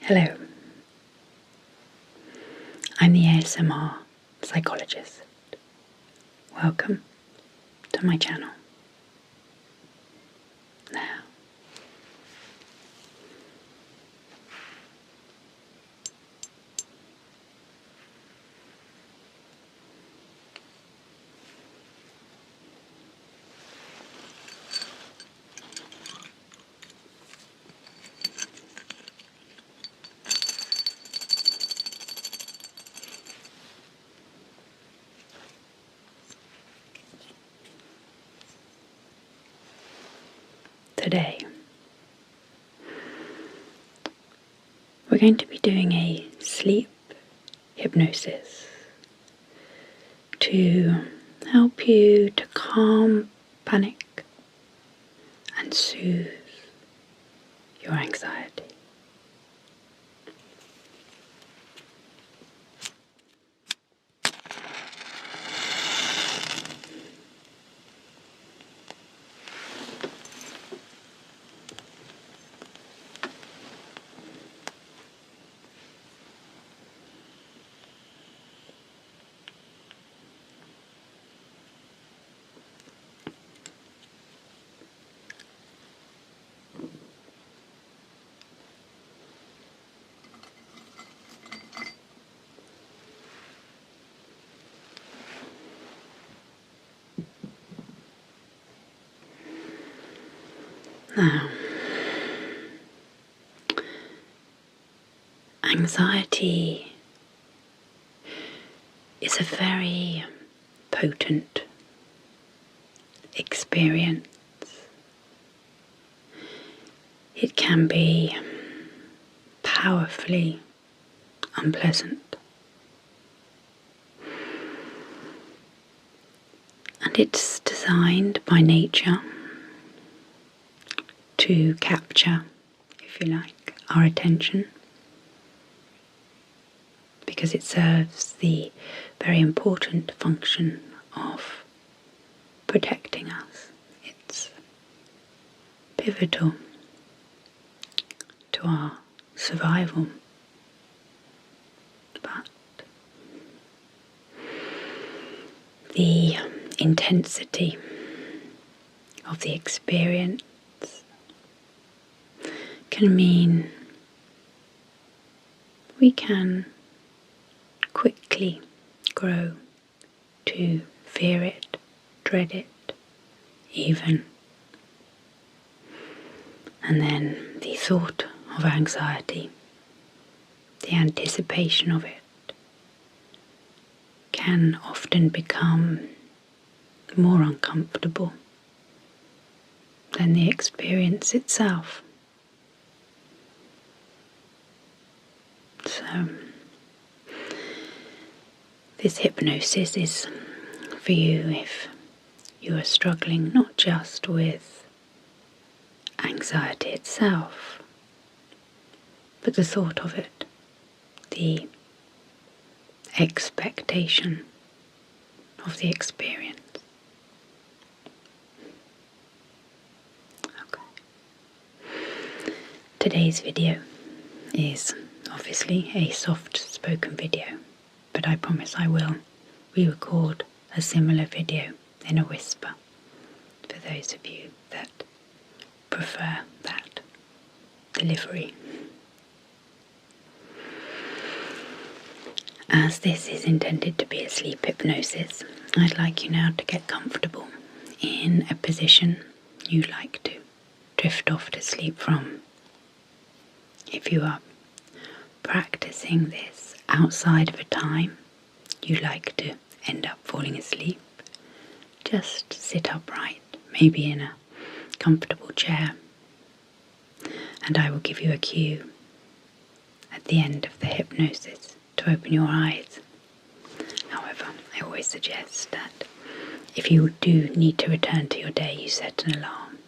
Hello, I'm the ASMR Psychologist. Welcome to my channel. Now, today we're going to be doing a sleep hypnosis to help you to calm panic and soothe your anxiety. Now, anxiety is a very potent experience. It can be powerfully unpleasant, and it's designed by nature to capture, if you like, our attention, because it serves the very important function of protecting us. It's pivotal to our survival. But the intensity of the experience can mean we can quickly grow to fear it, dread it, even. And then the thought of anxiety, the anticipation of it, can often become more uncomfortable than the experience itself. So, this hypnosis is for you if you are struggling not just with anxiety itself, but the thought of it, the expectation of the experience. Okay. Today's video is obviously a soft-spoken video, but I promise I will re-record a similar video in a whisper for those of you that prefer that delivery. As this is intended to be a sleep hypnosis, I'd like you now to get comfortable in a position you like to drift off to sleep from. If you are practicing this outside of a time you like to end up falling asleep, just sit upright, maybe in a comfortable chair, and I will give you a cue at the end of the hypnosis to open your eyes. However, I always suggest that if you do need to return to your day, you set an alarm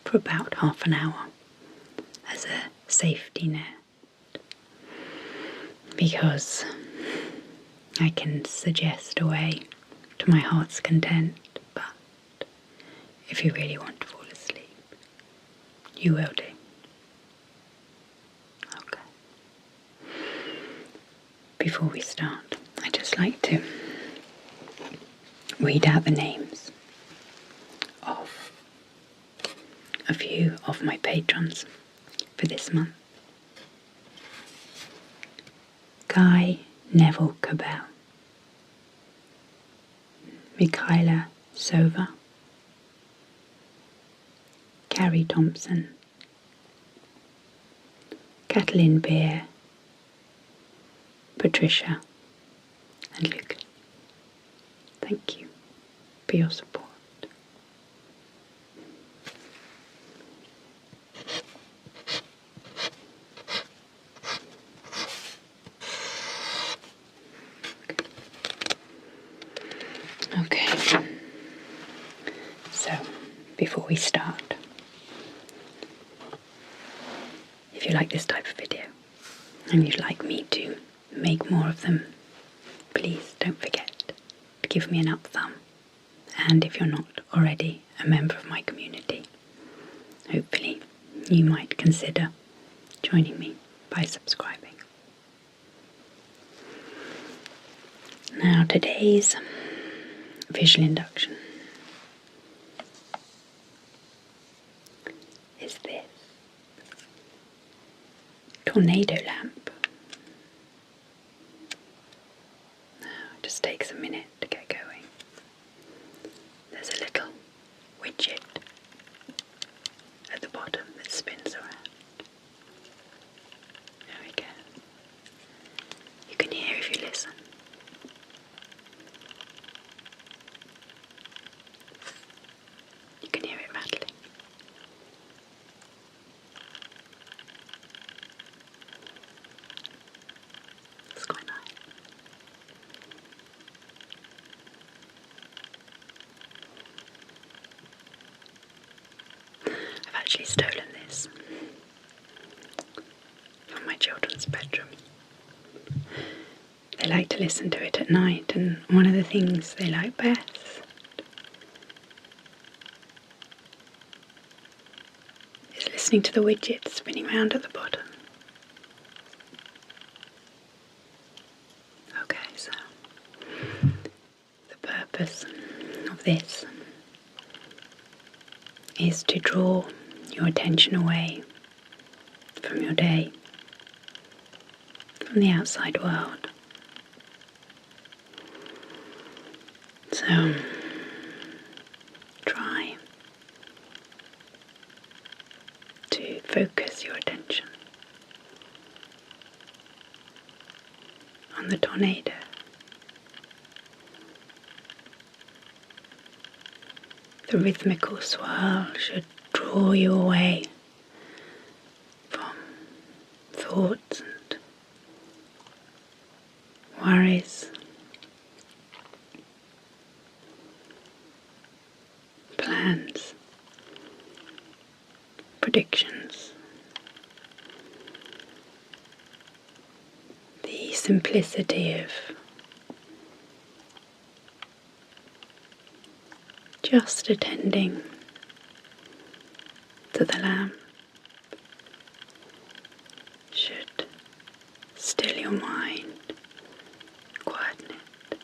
for about half an hour as a safety net, because I can suggest a way to my heart's content, but if you really want to fall asleep, you will do. Okay. before we start, I'd just like to read out the names of a few of my patrons for this month. Guy Neville Cabell, Michaela Sova, Carrie Thompson, Kathleen Beer, Patricia and Luke. Thank you for your support. Okay, so before we start, if you like this type of video and you'd like me to make more of them, please don't forget to give me an up thumb. And if you're not already a member of my community, hopefully you might consider joining me by subscribing. Now today's visual induction is this tornado lamp. Now it just takes a minute to get going. There's a little widget at the bottom that spins around. There we go. You can hear if you listen. You can hear it rattling. It's quite nice. I've actually stolen this from my children's bedroom. They like to listen to it at night, and one of the things they like best is listening to the widget spinning round at the bottom. Okay, so the purpose of this is to draw your attention away from your day, from the outside world. So try to focus your attention on the tornado. The rhythmical swirl should draw you away from thoughts and worries, plans, predictions. The simplicity of just attending to the lamp should still your mind, quieten it.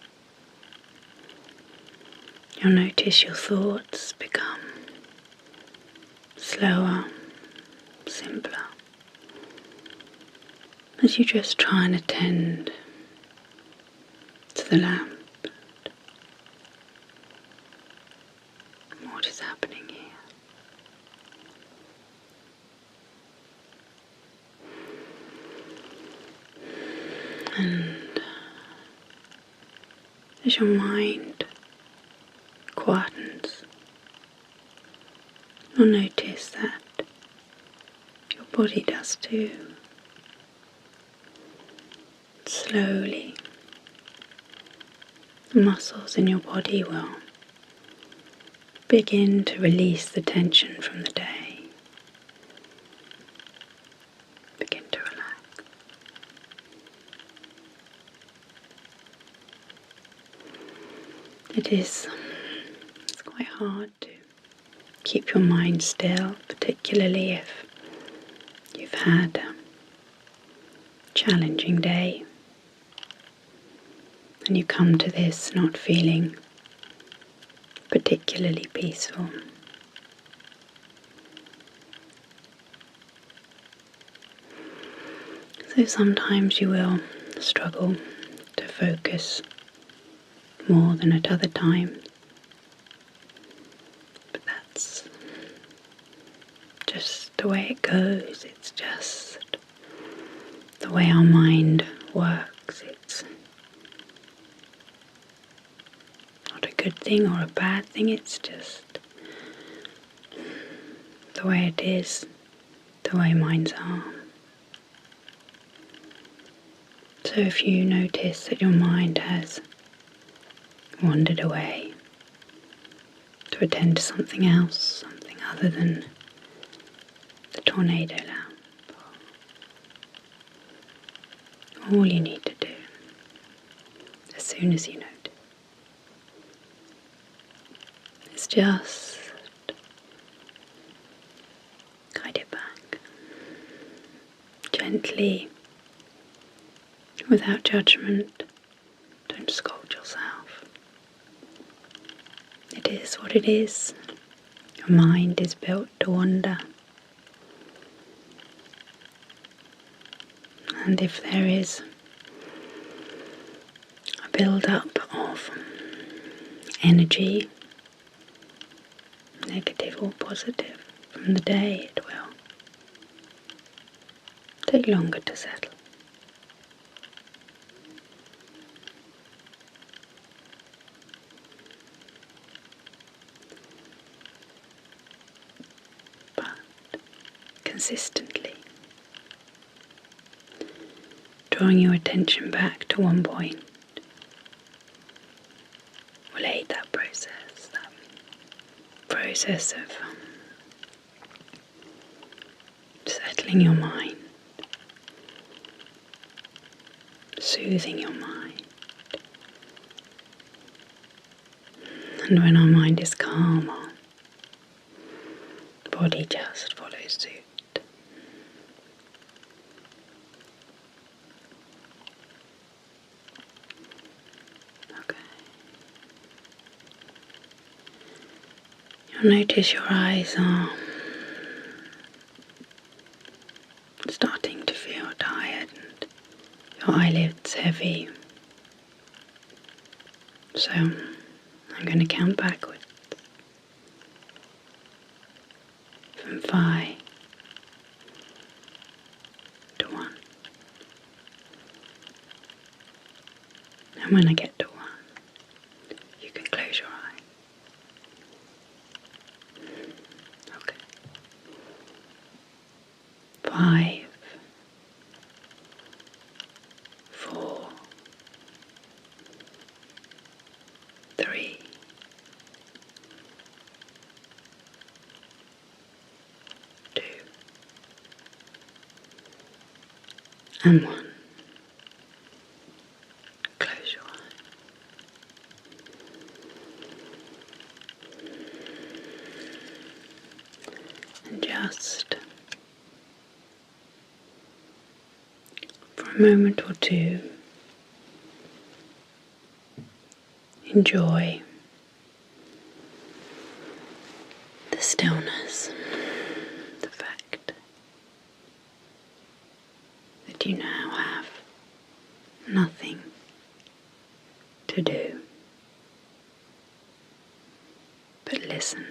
You'll notice your thoughts become slower, simpler, as you just try and attend to the lamp. What is happening here? And as your mind quietens, you'll notice that your body does too. Slowly, the muscles in your body will begin to release the tension from the day. Begin to relax. It's quite hard to keep your mind still, particularly if you've had a challenging day and you come to this not feeling particularly peaceful. So sometimes you will struggle to focus more than at other times, but that's just the way it goes. It's just the way our mind works. It's not a good thing or a bad thing, it's just the way it is, the way minds are. So if you notice that your mind has wandered away to attend to something else, something other than the tornado lamp, all you need to do, as soon as you notice, is just guide it back gently, without judgment. Don't scold yourself. It is what it is. Your mind is built to wander. And if there is a build-up of energy, negative or positive, from the day, it will take longer to settle. But consistently drawing your attention back to one point will aid that process of settling your mind, soothing your mind. And when our mind is calm, our body just follows suit. Okay. You'll notice your eyes are starting to feel tired and your eyelids heavy. So I'm going to count backwards from 5 to 1. And when I get to 1, you can close your eye. Okay. 5, 4, 3, 2, and 1. Close your eye. And just for a moment or two, enjoy the stillness, the fact that you now have nothing to do but listen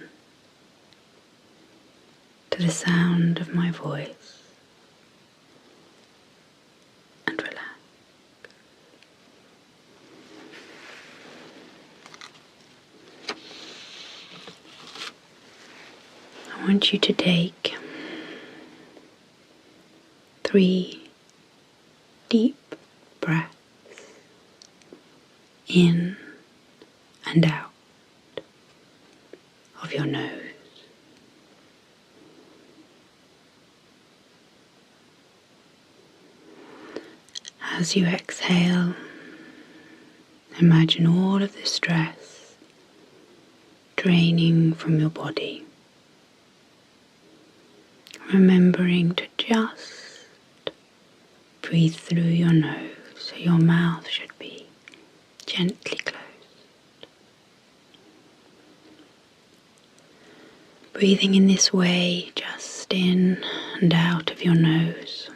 to the sound of my voice and relax. I want you to take 3 deep breaths in and out of your nose. As you exhale, imagine all of the stress draining from your body, remembering to just breathe through your nose, so your mouth should be gently closed. Breathing in this way, just in and out of your nose,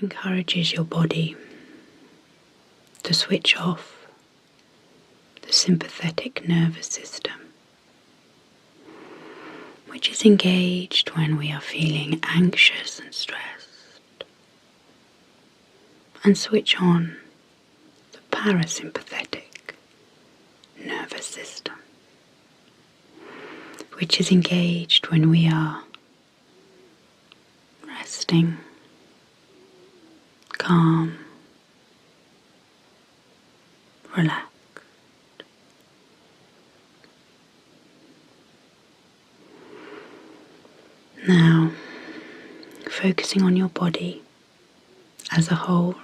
encourages your body to switch off the sympathetic nervous system, which is engaged when we are feeling anxious and stressed, and switch on the parasympathetic nervous system, which is engaged when we are resting, calm, relaxed. Now, focusing on your body as a whole.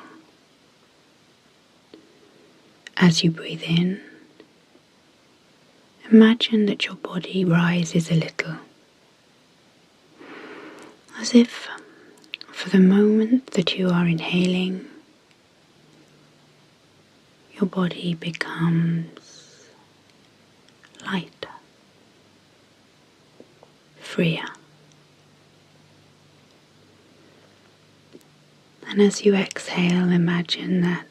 As you breathe in, imagine that your body rises a little, as if for the moment that you are inhaling, your body becomes lighter, freer. And as you exhale, imagine that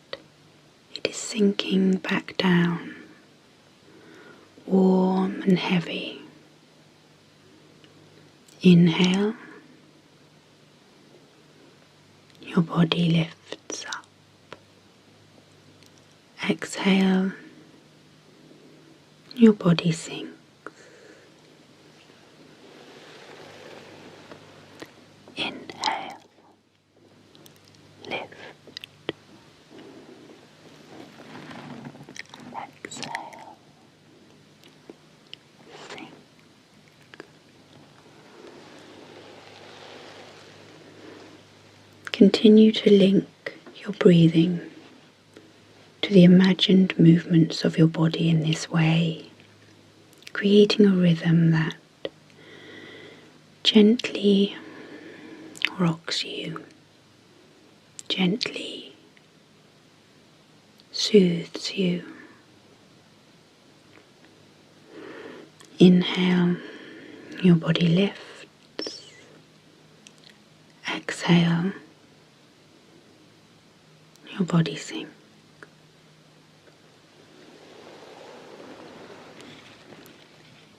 it is sinking back down, warm and heavy. Inhale, your body lifts up. Exhale, your body sinks. Inhale, lift. Exhale, sink. Continue to link your breathing to the imagined movements of your body in this way, creating a rhythm that gently rocks you, gently soothes you. Inhale, your body lifts. Exhale, your body sinks.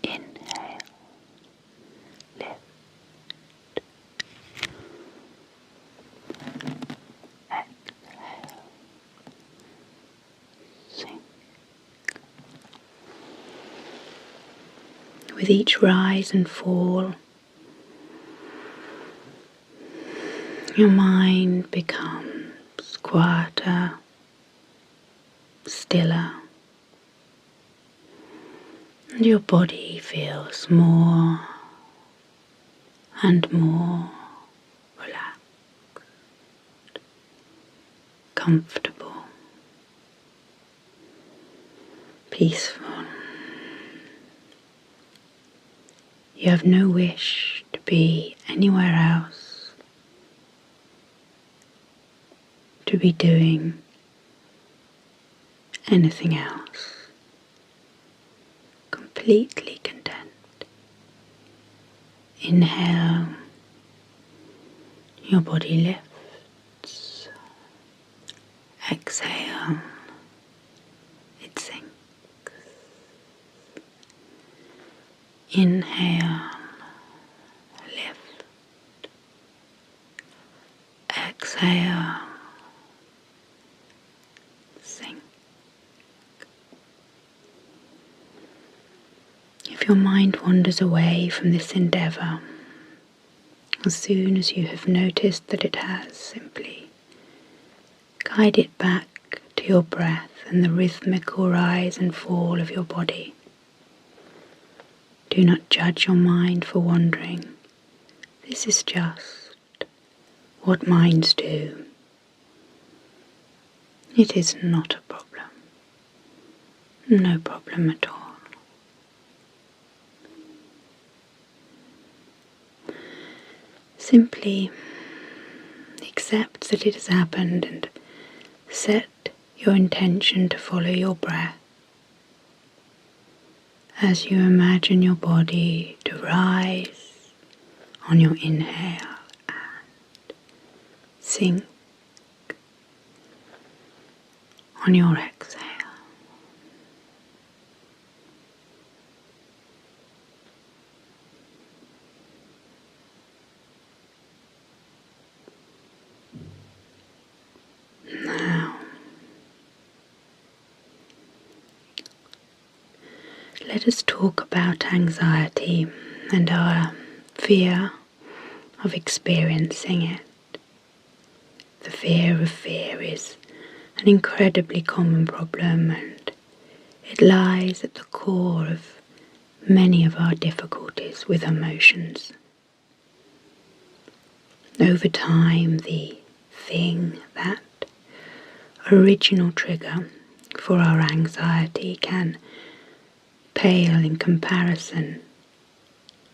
Inhale, lift. Exhale, sink. With each rise and fall, your mind becomes quieter, stiller, and your body feels more and more relaxed, comfortable, peaceful. You have no wish to be anywhere else, to be doing anything else. Completely content. Inhale, your body lifts. Exhale, it sinks. Inhale, lift. Exhale, sink. If your mind wanders away from this endeavour, as soon as you have noticed that it has, simply guide it back to your breath and the rhythmical rise and fall of your body. Do not judge your mind for wandering. This is just what minds do. It is not a problem. No problem at all. Simply accept that it has happened and set your intention to follow your breath as you imagine your body to rise on your inhale and sink on your exhale. Now, let us talk about anxiety and our fear of experiencing it. The fear of fear is an incredibly common problem, and it lies at the core of many of our difficulties with emotions. Over time, the thing, that original trigger for our anxiety, can pale in comparison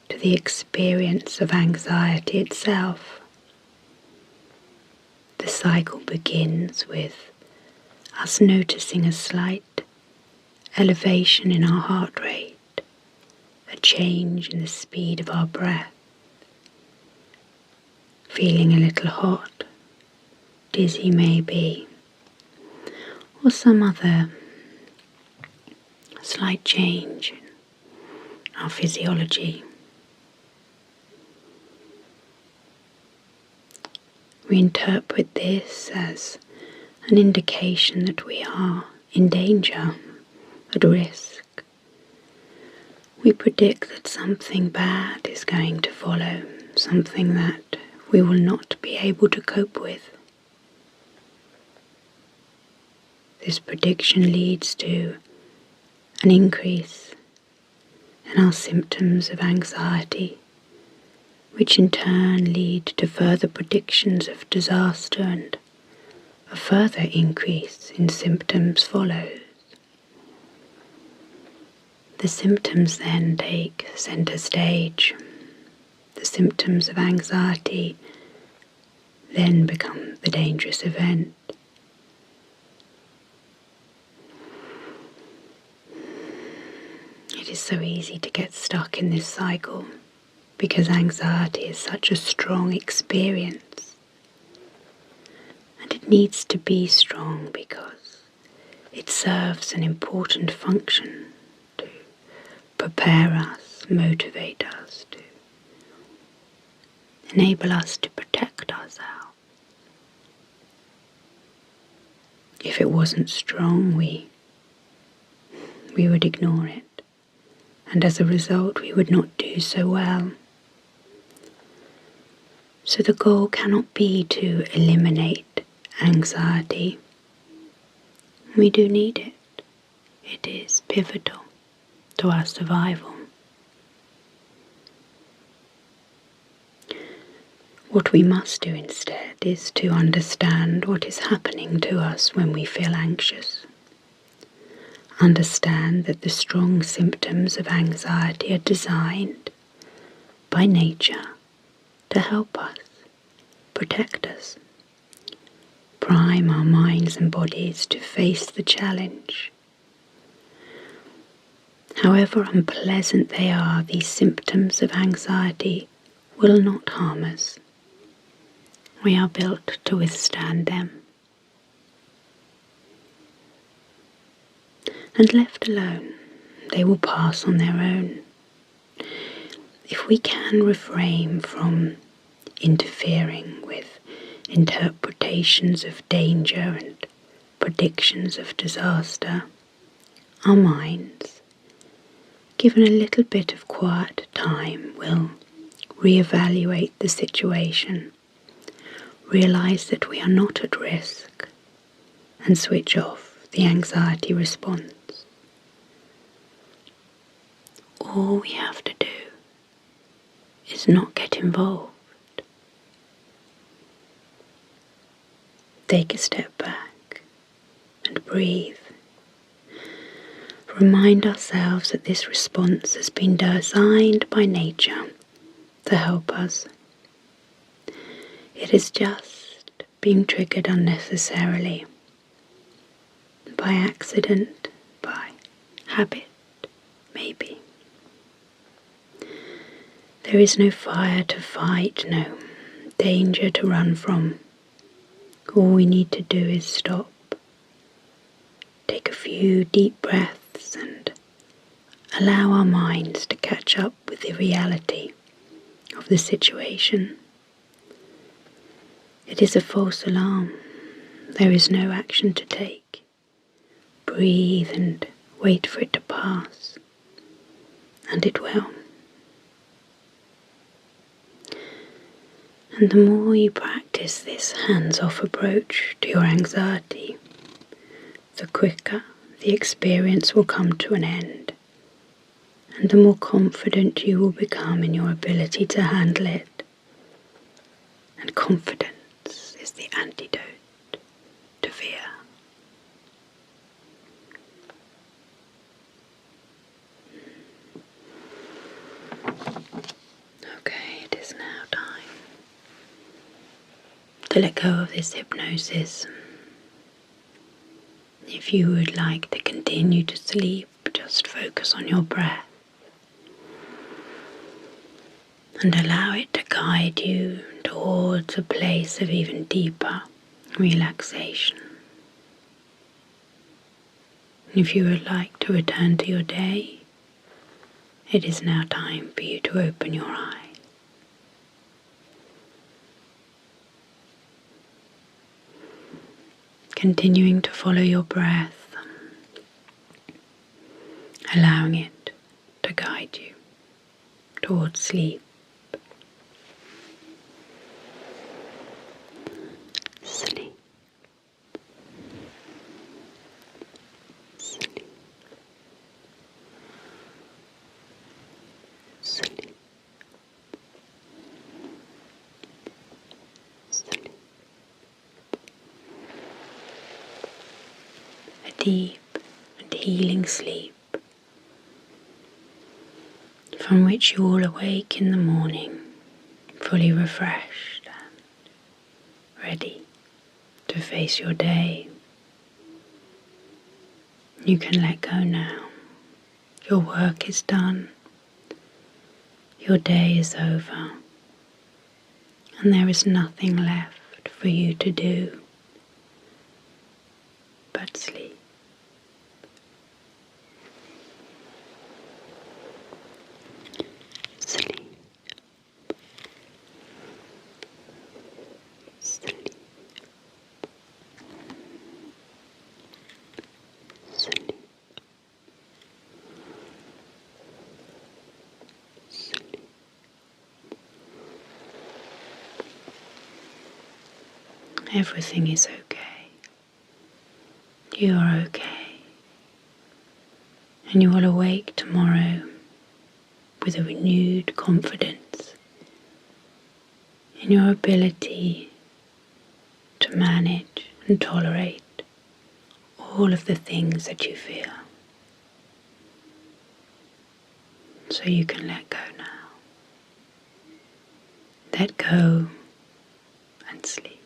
to the experience of anxiety itself. The cycle begins with us noticing a slight elevation in our heart rate, a change in the speed of our breath, feeling a little hot, dizzy maybe, or some other slight change in our physiology. We interpret this as an indication that we are in danger, at risk. We predict that something bad is going to follow, something that we will not be able to cope with. This prediction leads to an increase in our symptoms of anxiety, which in turn lead to further predictions of disaster, and a further increase in symptoms follows. The symptoms then take center stage. The symptoms of anxiety then become the dangerous event. It is so easy to get stuck in this cycle because anxiety is such a strong experience, and it needs to be strong because it serves an important function to prepare us, motivate us, to enable us to protect ourselves. If it wasn't strong, we would ignore it, and as a result we would not do so well. So the goal cannot be to eliminate anxiety. We do need it. It is pivotal to our survival. What we must do instead is to understand what is happening to us when we feel anxious. Understand that the strong symptoms of anxiety are designed by nature to help us, protect us, prime our minds and bodies to face the challenge. However unpleasant they are, these symptoms of anxiety will not harm us. We are built to withstand them. And left alone, they will pass on their own. If we can refrain from interfering with interpretations of danger and predictions of disaster, our minds, given a little bit of quiet time, will reevaluate the situation, realize that we are not at risk, and switch off the anxiety response. All we have to do is not get involved. Take a step back and breathe. Remind ourselves that this response has been designed by nature to help us. It has just been triggered unnecessarily by accident, by habit, maybe. There is no fire to fight, no danger to run from. All we need to do is stop, take a few deep breaths and allow our minds to catch up with the reality of the situation. It is a false alarm. There is no action to take. Breathe and wait for it to pass, and it will. And the more you practice this hands-off approach to your anxiety, the quicker the experience will come to an end, and the more confident you will become in your ability to handle it. And confidence is the antidote to fear. Okay, it is now time to let go of this hypnosis. If you would like to continue to sleep, just focus on your breath and allow it to guide you towards a place of even deeper relaxation. If you would like to return to your day, it is now time for you to open your eyes. Continuing to follow your breath, allowing it to guide you towards sleep. Sleep. Sleep. Sleep. Sleep. A deep and healing sleep from which you will awake in the morning fully refreshed and ready to face your day. You can let go now. Your work is done. Your day is over. And there is nothing left for you to do but sleep. Sleep. Sleep. Sleep. Sleep. Everything is okay. You are okay. And you will awake tomorrow with a renewed confidence in your ability to manage and tolerate all of the things that you feel. So you can let go now. Let go and sleep.